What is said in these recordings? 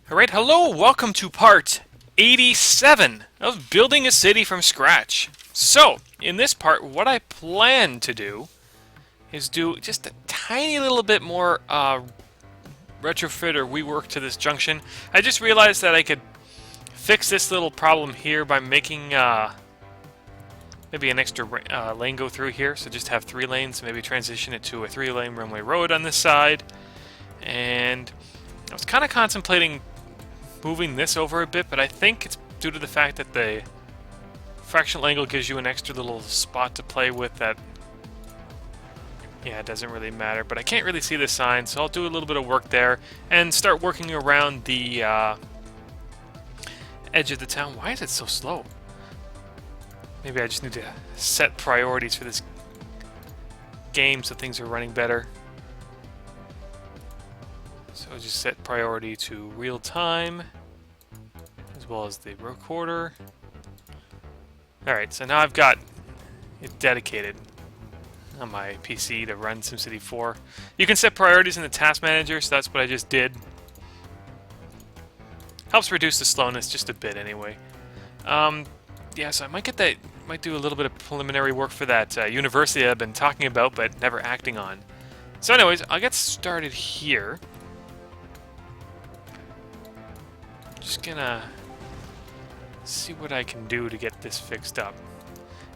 Alright, hello, welcome to part 87 of building a city from scratch. So, in this part, what I plan to do is do just a tiny little bit more retrofit or rework to this junction. I just realized that I could fix this little problem here by making maybe an extra lane go through here. So just have 3 lanes, maybe transition it to a 3-lane runway road on this side. And I was kind of contemplating moving this over a bit, but I think it's due to the fact that the fractional angle gives you an extra little spot to play with that, yeah, it doesn't really matter, but I can't really see the sign, so I'll do a little bit of work there and start working around the edge of the town. Why is it so slow? Maybe I just need to set priorities for this game so things are running better. So I'll just set priority to real time, as well as the recorder. Alright, so now I've got it dedicated on my PC to run SimCity 4. You can set priorities in the task manager, so that's what I just did. Helps reduce the slowness just a bit anyway. Yeah, so I might get that, might do a little bit of preliminary work for that university I've been talking about but never acting on. So anyways, I'll get started here. Just gonna see what I can do to get this fixed up.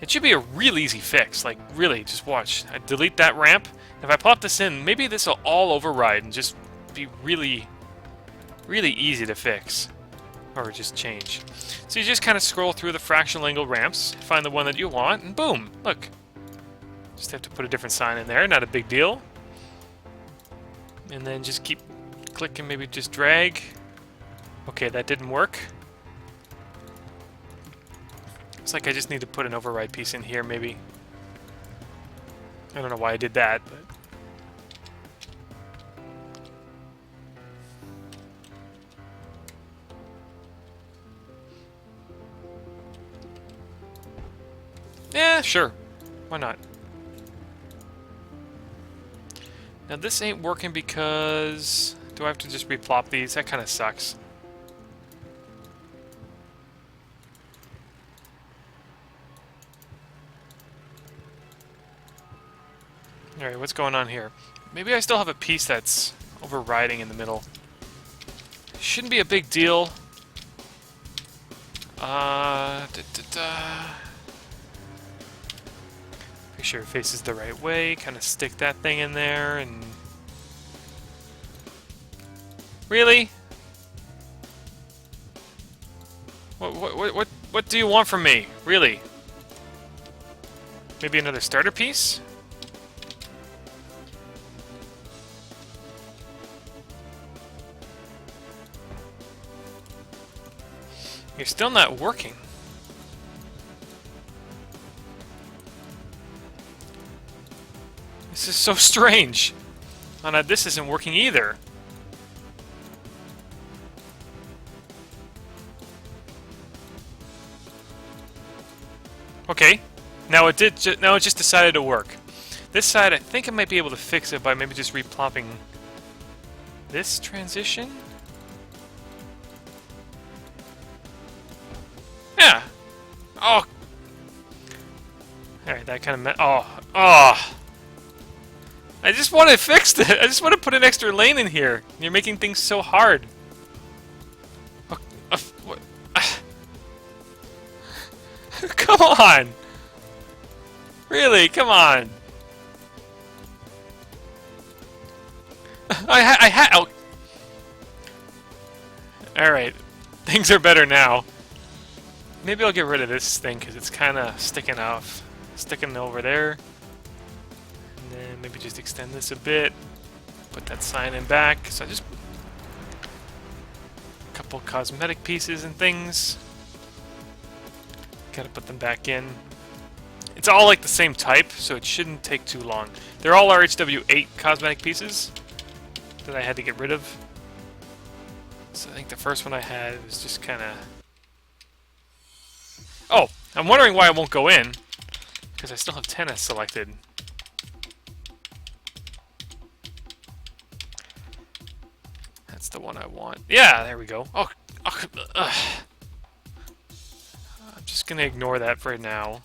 It should be a real easy fix, like really, just watch. I delete that ramp. If I plop this in, maybe this will all override and just be really easy to fix. Or just change. So you just kind of scroll through the fractional angle ramps, find the one that you want, and boom, look. Just have to put a different sign in there, not a big deal. And then just keep clicking, maybe just drag. Okay, that didn't work. Looks like I just need to put an override piece in here, maybe. I don't know why I did that, but... yeah, sure. Why not? Now this ain't working because... do I have to just replop these? That kind of sucks. Alright, what's going on here? Maybe I still have a piece that's overriding in the middle. Shouldn't be a big deal. Make sure it faces the right way. Kind of stick that thing in there and... really? What do you want from me? Really? Maybe another starter piece? You're still not working. This is so strange. Oh, no, this isn't working either. Okay. Now it did. Now it just decided to work. This side, I think I might be able to fix it by maybe just replopping this transition. Yeah. Oh. Alright, that kind of... oh. I just want to fix it. I just want to put an extra lane in here. You're making things so hard. What? Come on. Really, come on. Oh. Alright. Things are better now. Maybe I'll get rid of this thing because it's kind of sticking over there. And then maybe just extend this a bit. Put that sign in back. So just a couple cosmetic pieces and things. Gotta put them back in. It's all like the same type, so it shouldn't take too long. They're all RHW8 cosmetic pieces that I had to get rid of. So I think the first one I had was just kind of... oh, I'm wondering why it won't go in. Because I still have tennis selected. That's the one I want. Yeah, there we go. Oh, I'm just gonna ignore that for now.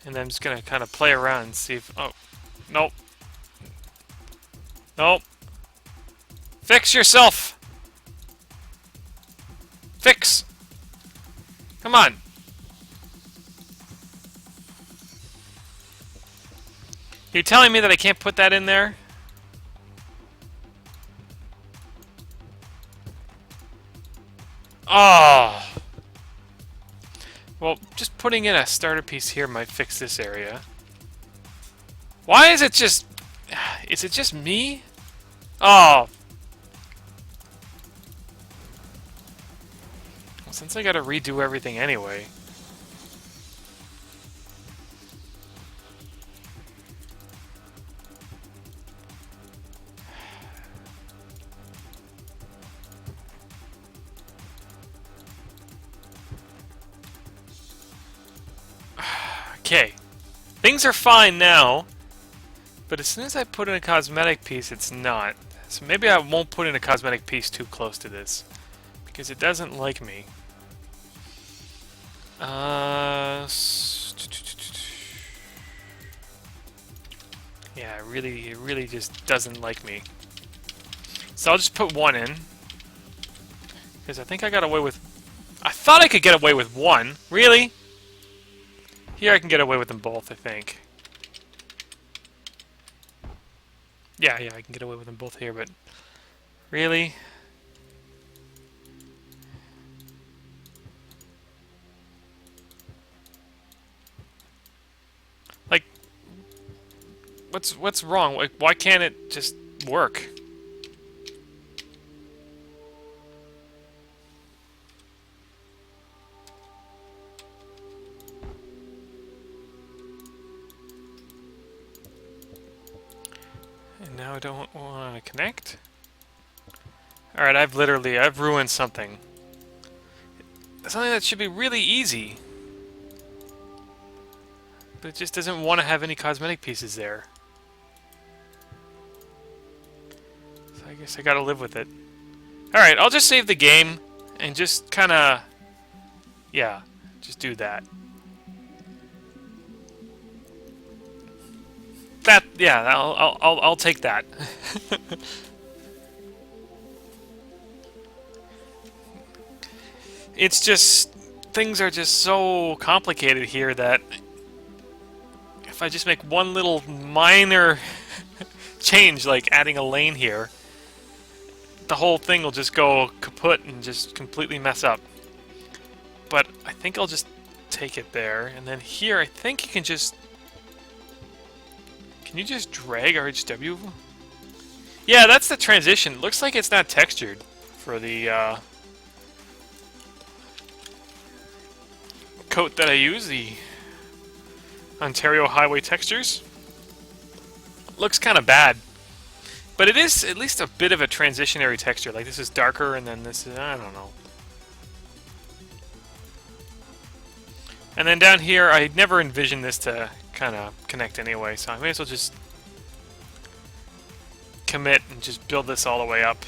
And then I'm just gonna kind of play around and see if... Oh, nope. Nope. Fix yourself! Fix! Come on! You're telling me that I can't put that in there? Oh! Well, just putting in a starter piece here might fix this area. Why is it just... Is it just me? Oh! Well, since I gotta redo everything anyway... Okay. Things are fine now. But as soon as I put in a cosmetic piece, it's not. So maybe I won't put in a cosmetic piece too close to this. Because it doesn't like me. Yeah, it really just doesn't like me. So I'll just put one in. Because I think I got away with... I thought I could get away with one. Really? Here I can get away with them both, I think. Yeah, I can get away with them both here, but... Really? Like... What's wrong? Why can't it just work? And now I don't want to connect? Alright, I've ruined something. Something that should be really easy. But it just doesn't want to have any cosmetic pieces there. So I guess I gotta live with it. Alright, I'll just save the game and just kinda... Yeah, just do that. Yeah, I'll take that. It's just things are just so complicated here that if I just make one little minor change, like adding a lane here, the whole thing will just go kaput and just completely mess up. But I think I'll just take it there, and then here I think you can just... Can you just drag RHW? Yeah, that's the transition. Looks like it's not textured for the coat that I use, the Ontario Highway Textures. Looks kind of bad. But it is at least a bit of a transitionary texture. Like this is darker and then this is... I don't know. And then down here, I never envisioned this to kind of connect anyway, so I may as well just commit and just build this all the way up.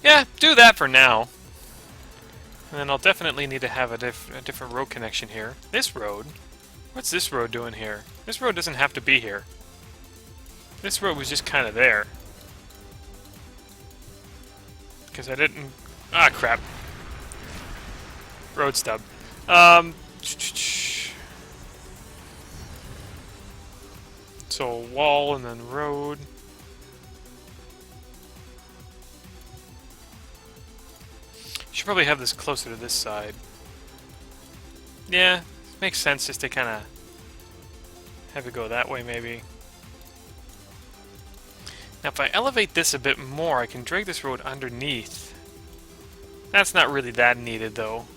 Yeah, do that for now. And then I'll definitely need to have a different road connection here. This road? What's this road doing here? This road doesn't have to be here. This road was just kind of there. Because I didn't... Ah, crap. Road stub. So, wall and then road. Should probably have this closer to this side. Yeah, makes sense just to kind of have it go that way, maybe. Now, if I elevate this a bit more, I can drag this road underneath. That's not really that needed, though.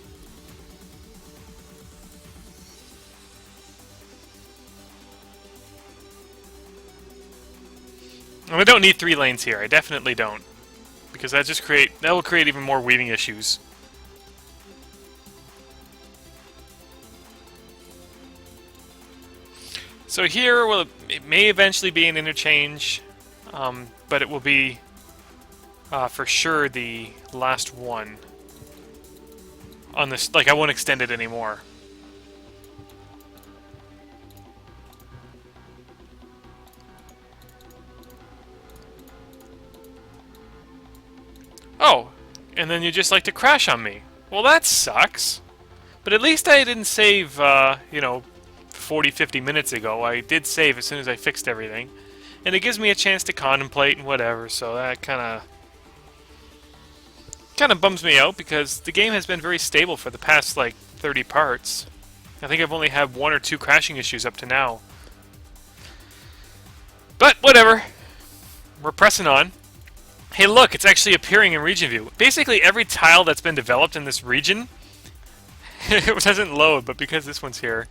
And I don't need 3 lanes here. I definitely don't. Because that will create even more weaving issues. So here, it may eventually be an interchange, but it will be for sure the last one on this. Like, I won't extend it anymore. Oh, and then you just like to crash on me. Well, that sucks. But at least I didn't save, 40, 50 minutes ago. I did save as soon as I fixed everything. And it gives me a chance to contemplate and whatever, so that kind of bums me out because the game has been very stable for the past, like, 30 parts. I think I've only had 1 or 2 crashing issues up to now. But, whatever. We're pressing on. Hey, look, it's actually appearing in region view. Basically, every tile that's been developed in this region, it doesn't load, but because this one's here,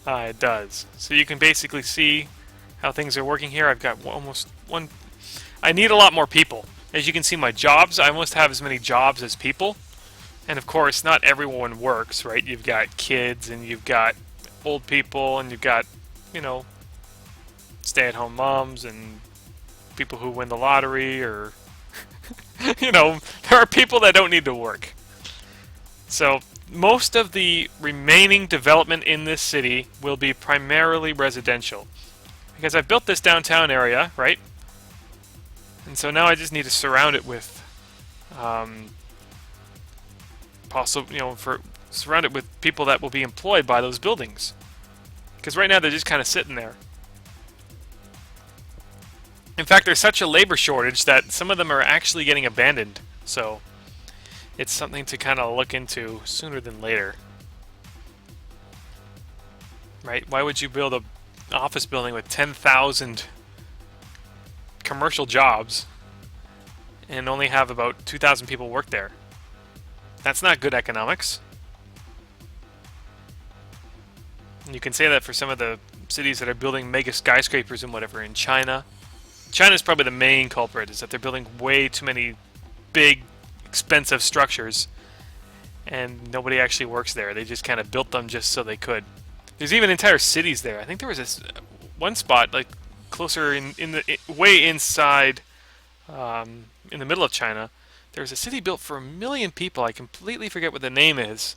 it does. So you can basically see how things are working here. I've got almost one... I need a lot more people. As you can see, my jobs, I almost have as many jobs as people. And of course, not everyone works, right? You've got kids, and you've got old people, and you've got, stay-at-home moms, and people who win the lottery, or... there are people that don't need to work. So, most of the remaining development in this city will be primarily residential. Because I've built this downtown area, right? And so now I just need to surround it with, surround it with people that will be employed by those buildings. Because right now they're just kind of sitting there. In fact, there's such a labor shortage that some of them are actually getting abandoned. So, it's something to kind of look into sooner than later. Right? Why would you build an office building with 10,000 commercial jobs and only have about 2,000 people work there? That's not good economics. And you can say that for some of the cities that are building mega skyscrapers and whatever in China. China's probably the main culprit, is that they're building way too many big, expensive structures, and nobody actually works there. They just kind of built them just so they could. There's even entire cities there. I think there was this one spot, like closer way inside, in the middle of China. There was a city built for 1 million people. I completely forget what the name is,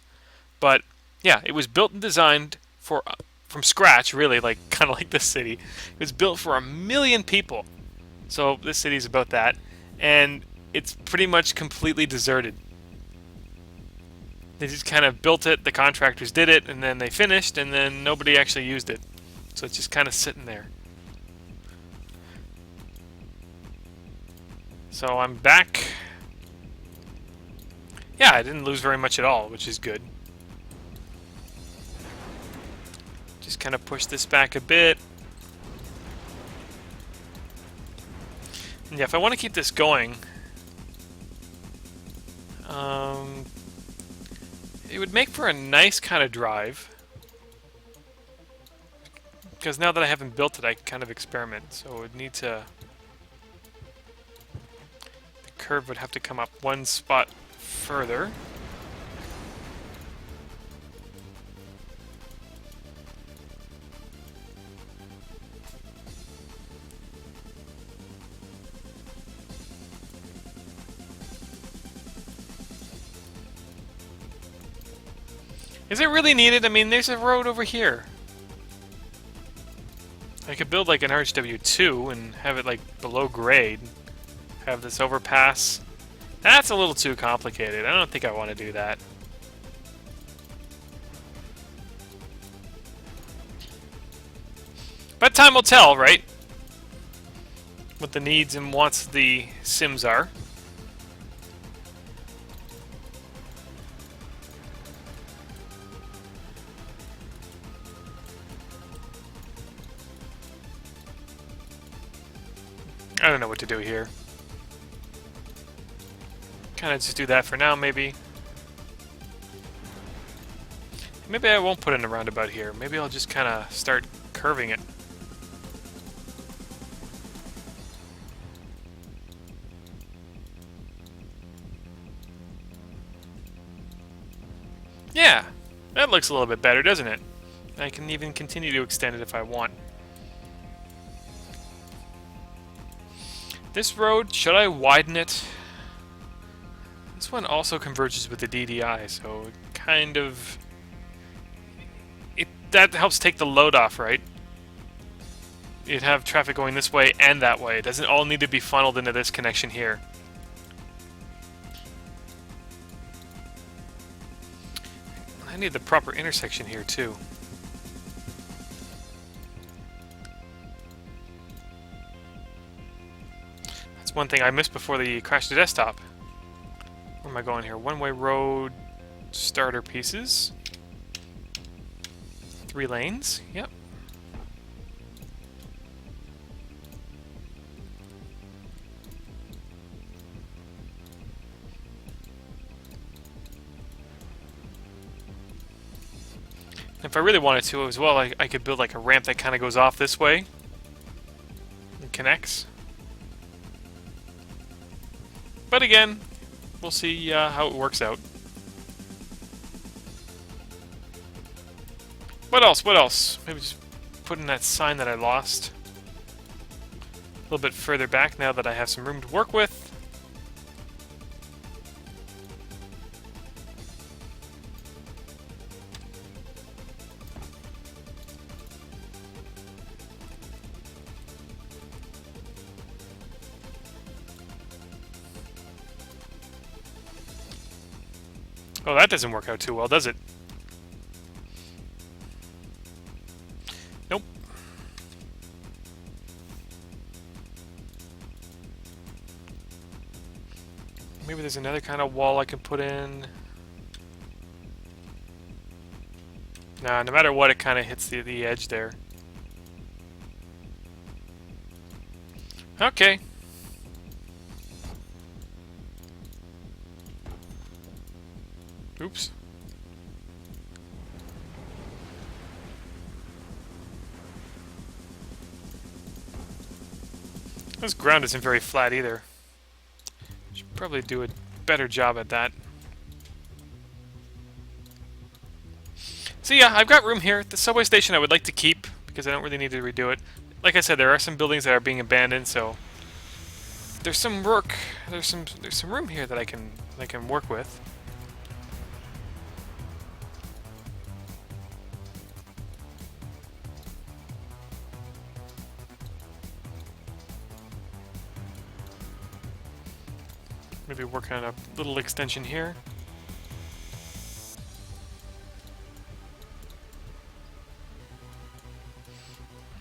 but yeah, it was built and designed from scratch, really, like kind of like this city. It was built for 1 million people. So this city's about that, and it's pretty much completely deserted. They just kind of built it, the contractors did it, and then they finished, and then nobody actually used it. So it's just kind of sitting there. So I'm back. Yeah, I didn't lose very much at all, which is good. Just kind of push this back a bit. And yeah, if I want to keep this going, it would make for a nice kind of drive. Because now that I haven't built it, I can kind of experiment. So it would need to... The curve would have to come up one spot further. Is it really needed? I mean, there's a road over here. I could build like an RHW2 and have it like below grade. Have this overpass. That's a little too complicated. I don't think I want to do that. But time will tell, right? What the needs and wants of the Sims are. I don't know what to do here. Kind of just do that for now, maybe. Maybe I won't put in a roundabout here. Maybe I'll just kind of start curving it. Yeah, that looks a little bit better, doesn't it? I can even continue to extend it if I want. This road, should I widen it? This one also converges with the DDI, so it kind of... that helps take the load off, right? You'd have traffic going this way and that way. It doesn't all need to be funneled into this connection here. I need the proper intersection here, too. That's one thing I missed before the crash to desktop. Where am I going here? One-way road starter pieces. 3 lanes. Yep. If I really wanted to as well, I could build like a ramp that kind of goes off this way and connects. But again, we'll see how it works out. What else? What else? Maybe just put in that sign that I lost. A little bit further back now that I have some room to work with. Oh, that doesn't work out too well, does it? Nope. Maybe there's another kind of wall I can put in. Nah, no matter what, it kind of hits the edge there. Okay. Oops. This ground isn't very flat either. Should probably do a better job at that. So yeah, I've got room here. The subway station I would like to keep because I don't really need to redo it. Like I said, there are some buildings that are being abandoned, so there's some work. There's some room here that I can work with. Maybe work on a little extension here.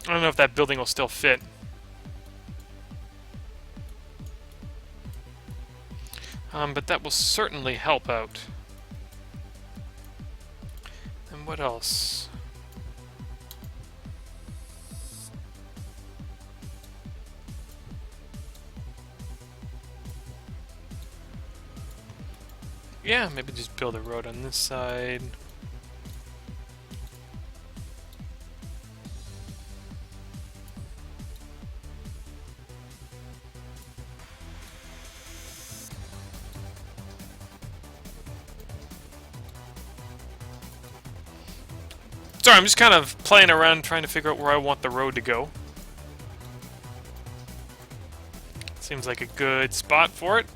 I don't know if that building will still fit. But that will certainly help out. And what else? Yeah, maybe just build a road on this side. Sorry, I'm just kind of playing around trying to figure out where I want the road to go. Seems like a good spot for it.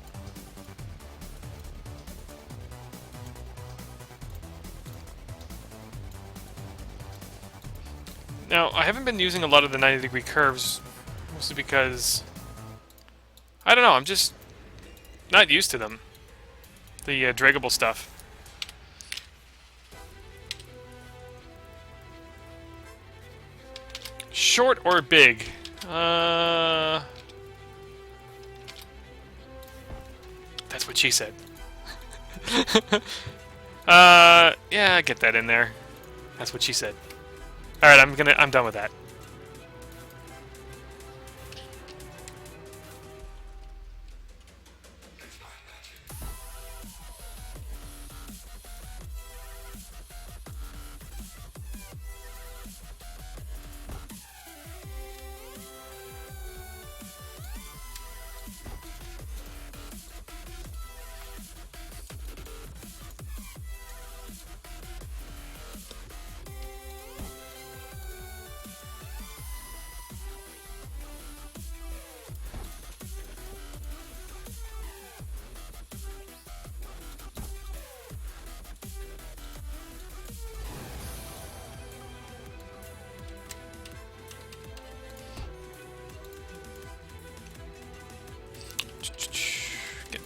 Now, I haven't been using a lot of the 90-degree curves, mostly because, I don't know, I'm just not used to them. The draggable stuff. Short or big? That's what she said. Yeah, get that in there. That's what she said. Alright, I'm done with that.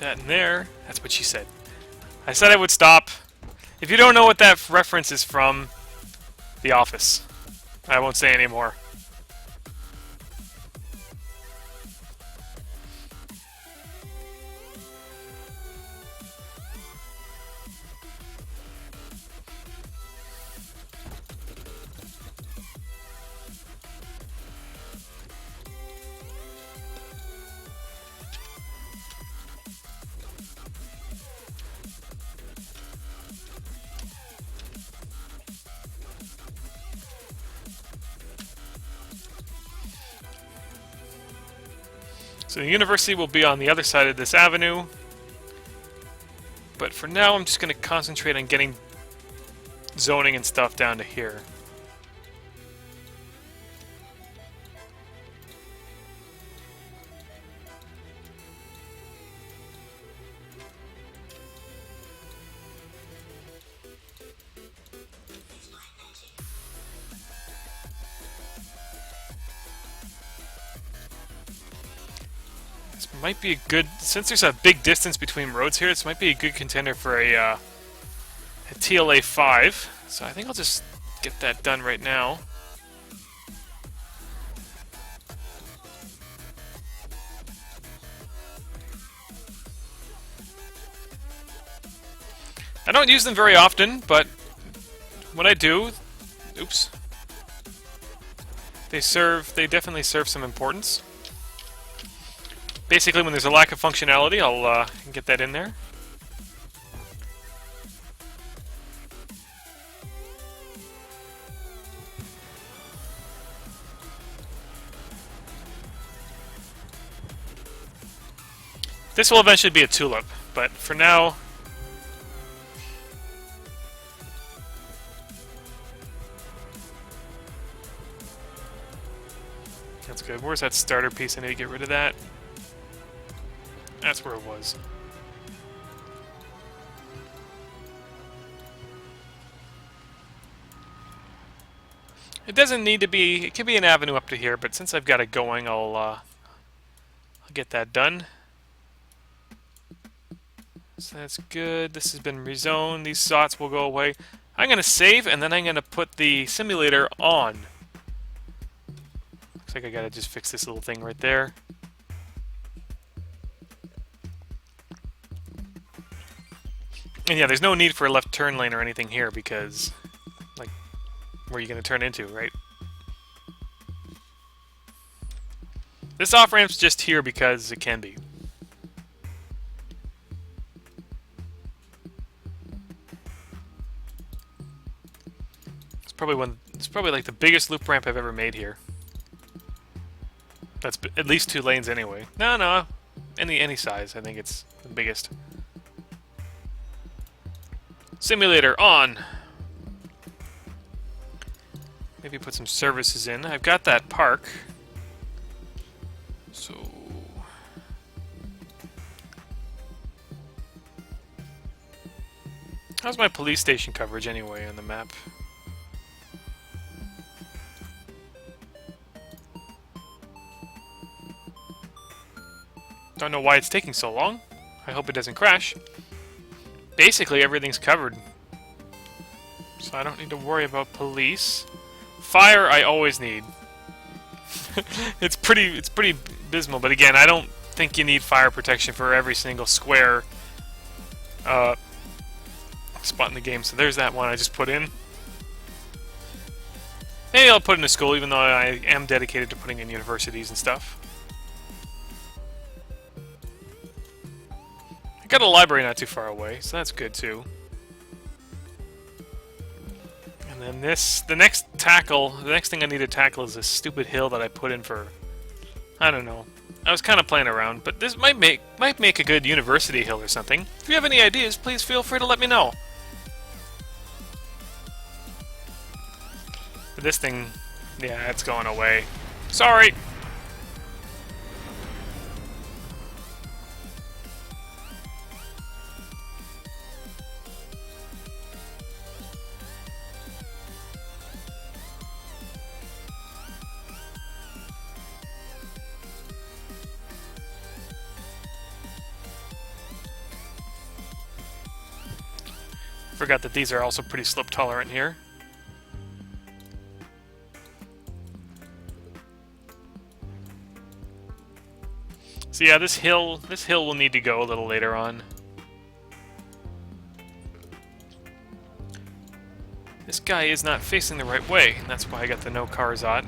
that in there. That's what she said. I said I would stop. If you don't know what that reference is from, The Office. I won't say any more. So the university will be on the other side of this avenue. But for now, I'm just going to concentrate on getting zoning and stuff down to here. Might be a good, since there's a big distance between roads here, this might be a good contender for a TLA 5. So I think I'll just get that done right now. I don't use them very often, but when I do, oops, they definitely serve some importance. Basically, when there's a lack of functionality, I'll get that in there. This will eventually be a tulip, but for now... That's good. Where's that starter piece? I need to get rid of that. That's where it was. It doesn't need to be... It can be an avenue up to here, but since I've got it going, I'll get that done. So that's good. This has been rezoned. These slots will go away. I'm going to save, and then I'm going to put the simulator on. Looks like I got to just fix this little thing right there. And yeah, there's no need for a left turn lane or anything here because, like, where are you going to turn into, right? This off-ramp's just here because it can be. It's probably like the biggest loop ramp I've ever made here. That's at least 2 lanes anyway. No, any size. I think it's the biggest. Simulator on. Maybe put some services in. I've got that park. So how's my police station coverage anyway on the map? Don't know why it's taking so long. I hope it doesn't crash. Basically, everything's covered. So I don't need to worry about police. Fire, I always need. It's pretty abysmal, but again, I don't think you need fire protection for every single square spot in the game. So there's that one I just put in. Maybe I'll put in a school, even though I am dedicated to putting in universities and stuff. I got a library not too far away, so that's good too. And then the next thing I need to tackle is this stupid hill that I put in for, I don't know. I was kind of playing around, but this might make a good university hill or something. If you have any ideas, please feel free to let me know. But this thing, yeah, it's going away. Sorry! Forgot that these are also pretty slip tolerant here. So yeah, this hill will need to go a little later on. This guy is not facing the right way, and that's why I got the no cars on.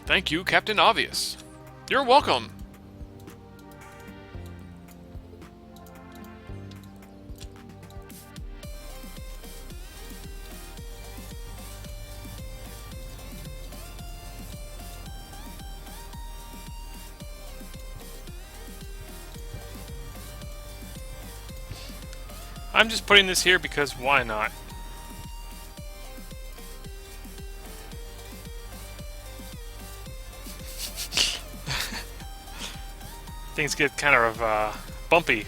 Thank you, Captain Obvious. You're welcome. I'm just putting this here because why not? Things get kind of bumpy.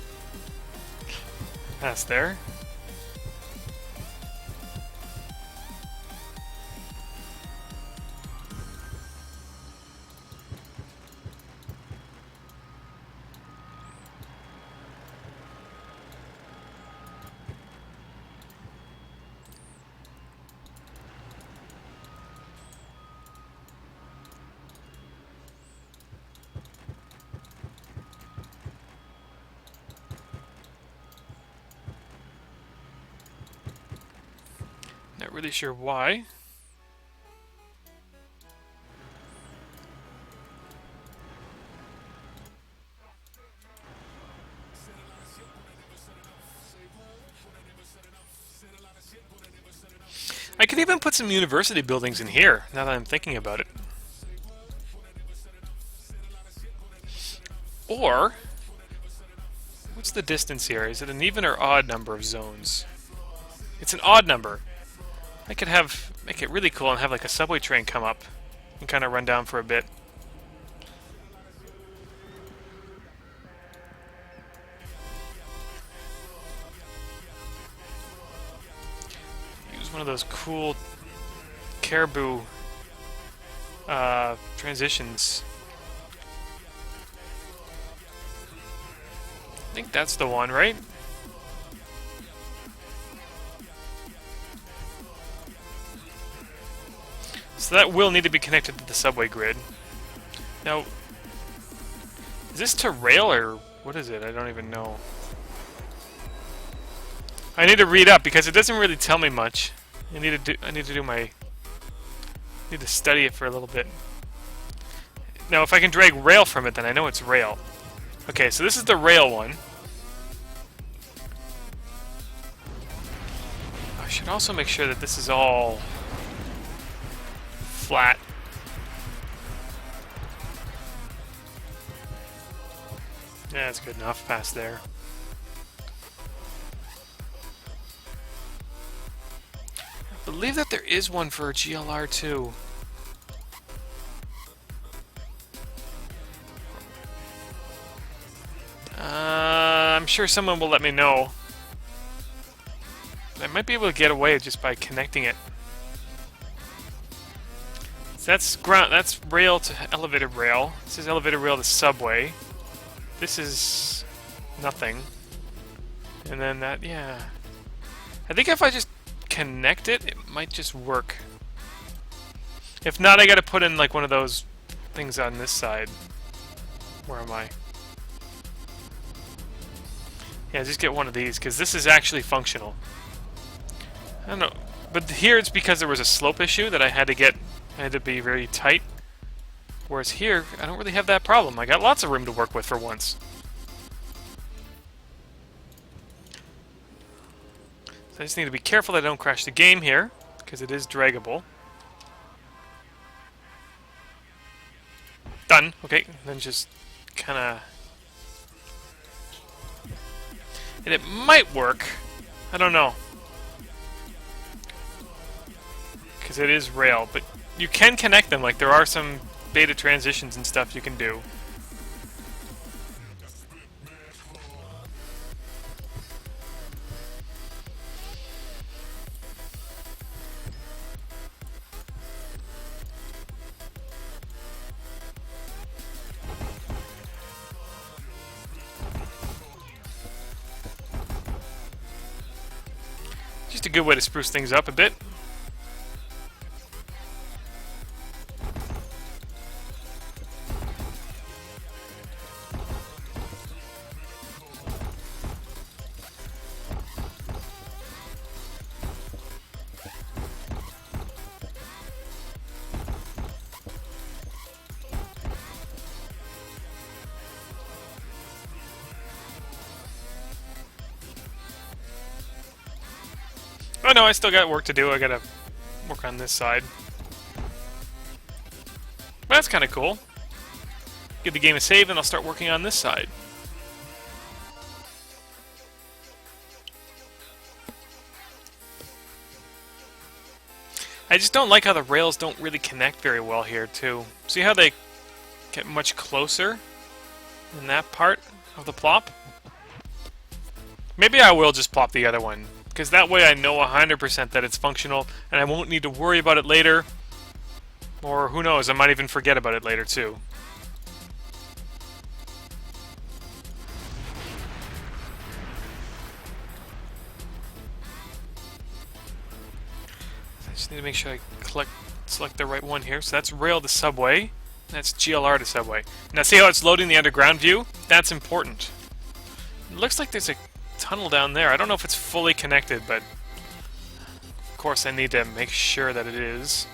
That's there. Not really sure why. I could even put some university buildings in here, now that I'm thinking about it. Or, what's the distance here? Is it an even or odd number of zones? It's an odd number. I could make it really cool and have like a subway train come up and kind of run down for a bit. Use one of those cool caribou transitions. I think that's the one, right? So that will need to be connected to the subway grid. Now, is this to rail or what is it? I don't even know. I need to read up because it doesn't really tell me much. I need to study it for a little bit. Now, if I can drag rail from it, then I know it's rail. Okay, so this is the rail one. I should also make sure that this is all flat. Yeah, that's good enough past there. I believe that there is one for GLR too. I'm sure someone will let me know. I might be able to get away just by connecting it. So that's rail to elevated rail. This is elevated rail to subway. This is nothing. And then that, yeah. I think if I just connect it, it might just work. If not, I gotta put in like one of those things on this side. Where am I? Yeah, just get one of these, because this is actually functional. I don't know. But here it's because there was a slope issue that I had to be very tight. Whereas here, I don't really have that problem. I got lots of room to work with for once. So I just need to be careful that I don't crash the game here, because it is draggable. Done. Okay, then just kind of... And it might work. I don't know. Because it is rail, but you can connect them. Like, there are some beta transitions and stuff you can do. Just a good way to spruce things up a bit. Oh no, I still got work to do. I gotta work on this side. That's kind of cool. Give the game a save and I'll start working on this side. I just don't like how the rails don't really connect very well here, too. See how they get much closer in that part of the plop? Maybe I will just plop the other one, because that way I know 100% that it's functional, and I won't need to worry about it later. Or who knows, I might even forget about it later, too. I just need to make sure I select the right one here. So that's rail to subway. That's GLR to subway. Now see how it's loading the underground view? That's important. It looks like there's a tunnel down there. I don't know if it's fully connected, but of course I need to make sure that it is.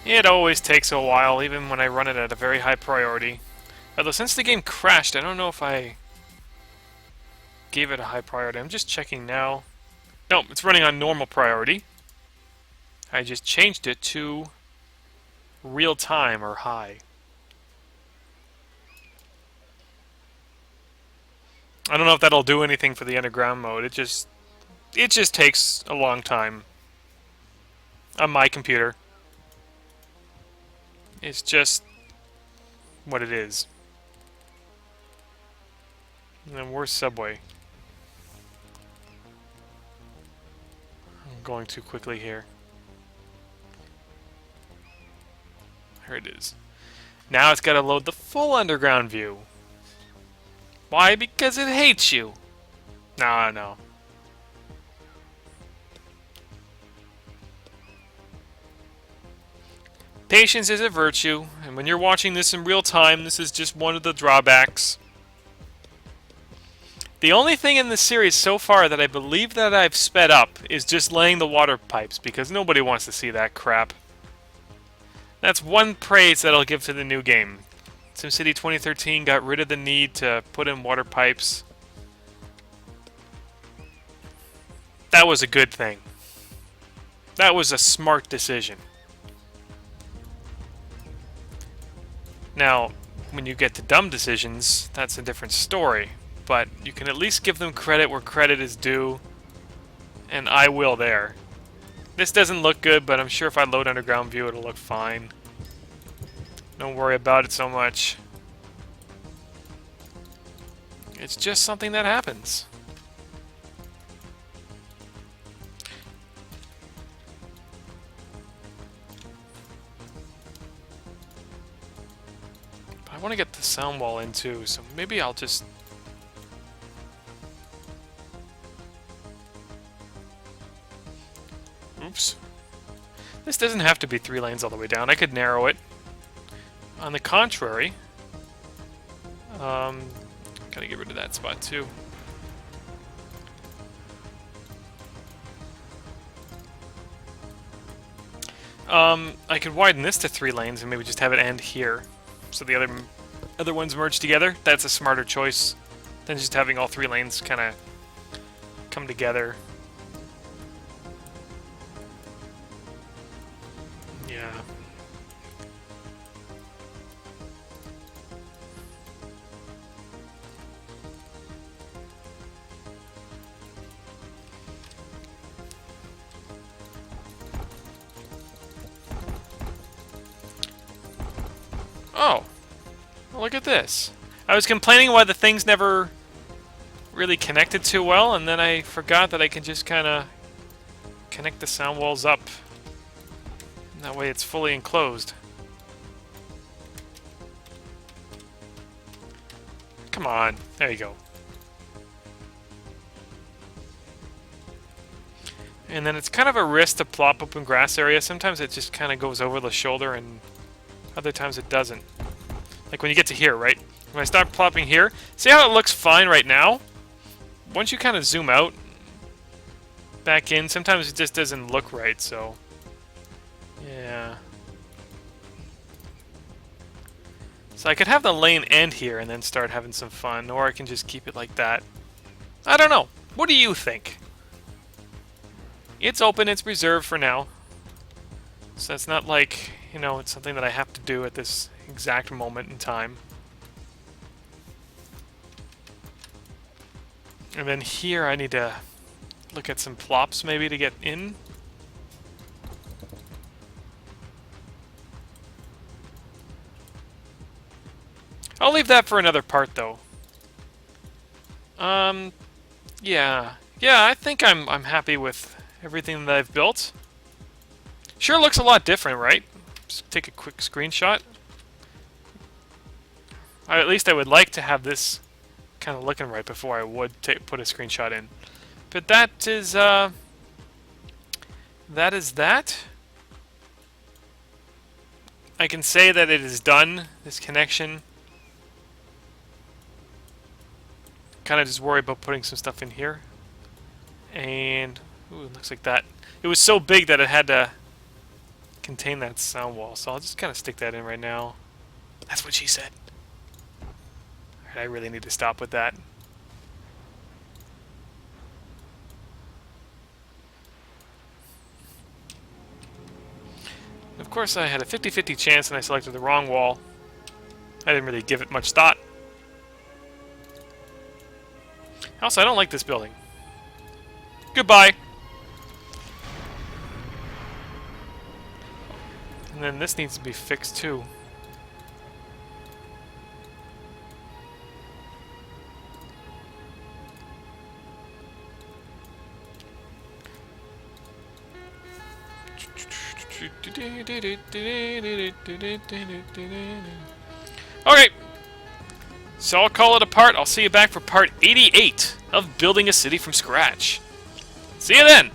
It always takes a while, even when I run it at a very high priority. Although since the game crashed, I don't know if I gave it a high priority. I'm just checking now. No, it's running on normal priority. I just changed it to real time or high. I don't know if that'll do anything for the underground mode. It just takes a long time on my computer. It's just what it is. And then where's Subway? I'm going too quickly here. Here it is. Now it's got to load the full underground view. Why? Because it hates you. No. Patience is a virtue, and when you're watching this in real time, this is just one of the drawbacks. The only thing in the series so far that I believe that I've sped up is just laying the water pipes, because nobody wants to see that crap. That's one praise that I'll give to the new game. SimCity 2013 got rid of the need to put in water pipes. That was a good thing. That was a smart decision. Now, when you get to dumb decisions, that's a different story. But you can at least give them credit where credit is due. And I will there. This doesn't look good, but I'm sure if I load underground view, it'll look fine. Don't worry about it so much. It's just something that happens. But I want to get the sound wall in too, so maybe I'll just... Oops. This doesn't have to be 3 lanes all the way down. I could narrow it. On the contrary, gotta get rid of that spot too. I could widen this to 3 lanes and maybe just have it end here, so the other ones merge together. That's a smarter choice than just having all 3 lanes kind of come together. Yeah. Oh, well, look at this. I was complaining why the things never really connected too well, and then I forgot that I can just kind of connect the sound walls up. And that way it's fully enclosed. Come on. There you go. And then it's kind of a risk to plop open grass area. Sometimes it just kind of goes over the shoulder, and other times it doesn't. Like when you get to here, right? When I start plopping here, see how it looks fine right now? Once you kind of zoom out, back in, sometimes it just doesn't look right, so... yeah. So I could have the lane end here and then start having some fun, or I can just keep it like that. I don't know. What do you think? It's open, it's reserved for now. So it's not like, you know, it's something that I have to do at this exact moment in time. And then here I need to look at some plops maybe to get in. I'll leave that for another part though. Yeah. Yeah, I think I'm happy with everything that I've built. Sure looks a lot different, right? Just take a quick screenshot. Or at least I would like to have this kind of looking right before I would put a screenshot in. But that is that. I can say that it is done, this connection. Kind of just worry about putting some stuff in here. And, ooh, it looks like that. It was so big that it had to contain that sound wall, so I'll just kind of stick that in right now. That's what she said. Alright, I really need to stop with that. Of course, I had a 50-50 chance and I selected the wrong wall. I didn't really give it much thought. Also, I don't like this building. Goodbye! And then this needs to be fixed too. Okay, so I'll call it a part. I'll see you back for part 88 of Building a City from Scratch. See you then!